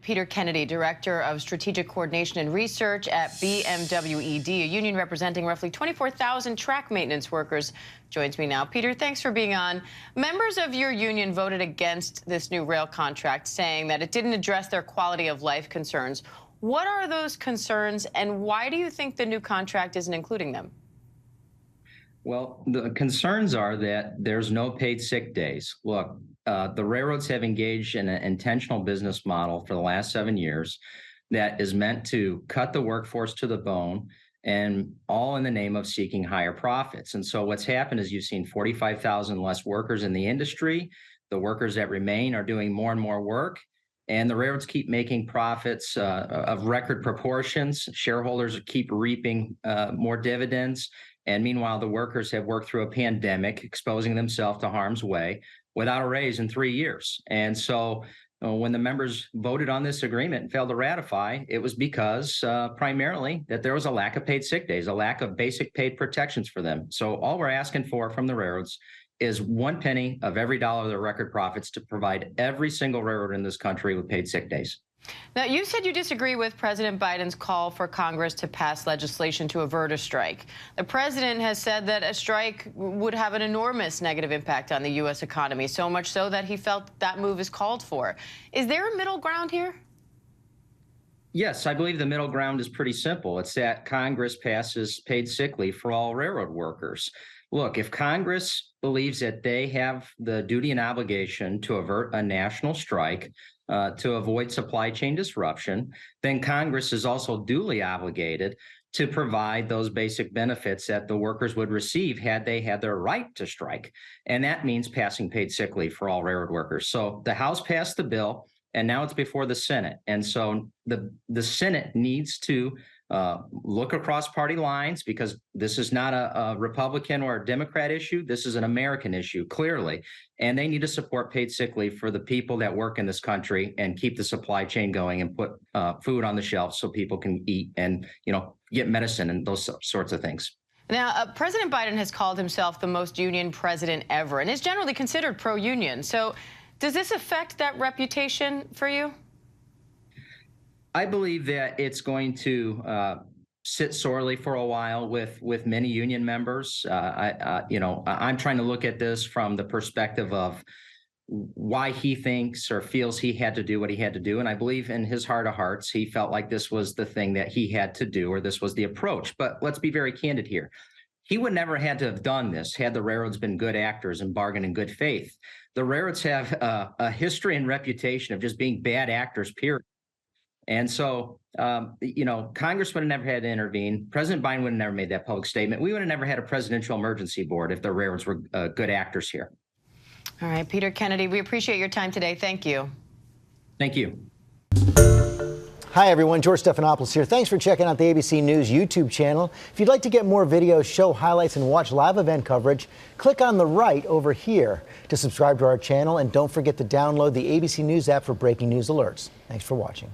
Peter Kennedy, Director of Strategic Coordination and Research at BMWED, a union representing roughly 24,000 track maintenance workers, joins me now. Peter, thanks for being on. Members of your union voted against this new rail contract, saying that it didn't address their quality of life concerns. What are those concerns, and why do you think the new contract isn't including them? Well, the concerns are that there's no paid sick days. Look, the railroads have engaged in an intentional business model for the last 7 years that is meant to cut the workforce to the bone, and all in the name of seeking higher profits. And so what's happened is you've seen 45,000 less workers in the industry. The workers that remain are doing more and more work, and the railroads keep making profits of record proportions. Shareholders keep reaping more dividends. And meanwhile, the workers have worked through a pandemic, exposing themselves to harm's way without a raise in 3 years. And so when the members voted on this agreement and failed to ratify, it was because primarily that there was a lack of paid sick days, a lack of basic paid protections for them. So all we're asking for from the railroads is 1 penny of every dollar of their record profits to provide every single railroad in this country with paid sick days. Now, you said you disagree with President Biden's call for Congress to pass legislation to avert a strike. The president has said that a strike would have an enormous negative impact on the U.S. economy, so much so that he felt that move is called for. Is there a middle ground here? Yes, I believe the middle ground is pretty simple. It's that Congress passes paid sick leave for all railroad workers. Look, if Congress believes that they have the duty and obligation to avert a national strike, to avoid supply chain disruption, then Congress is also duly obligated to provide those basic benefits that the workers would receive had they had their right to strike. And that means passing paid sick leave for all railroad workers. So the House passed the bill, and now it's before the Senate. And so the Senate needs to look across party lines, because this is not a Republican or a Democrat issue. This is an American issue, clearly. And they need to support paid sick leave for the people that work in this country and keep the supply chain going and put food on the shelf so people can eat and, get medicine and those sorts of things. Now, President Biden has called himself the most union president ever and is generally considered pro-union. So does this affect that reputation for you? I believe that it's going to sit sorely for a while with many union members. I'm trying to look at this from the perspective of why he thinks or feels he had to do what he had to do. And I believe in his heart of hearts, he felt like this was the thing that he had to do, or this was the approach. But let's be very candid here. He would never had to have done this had the railroads been good actors and bargained in good faith. The railroads have a history and reputation of just being bad actors, period. And so, Congress would have never had to intervene. President Biden would have never made that public statement. We would have never had a presidential emergency board if the railroads were good actors here. All right, Peter Kennedy, we appreciate your time today. Thank you. Thank you. Hi, everyone. George Stephanopoulos here. Thanks for checking out the ABC News YouTube channel. If you'd like to get more videos, show highlights, and watch live event coverage, click on the right over here to subscribe to our channel. And don't forget to download the ABC News app for breaking news alerts. Thanks for watching.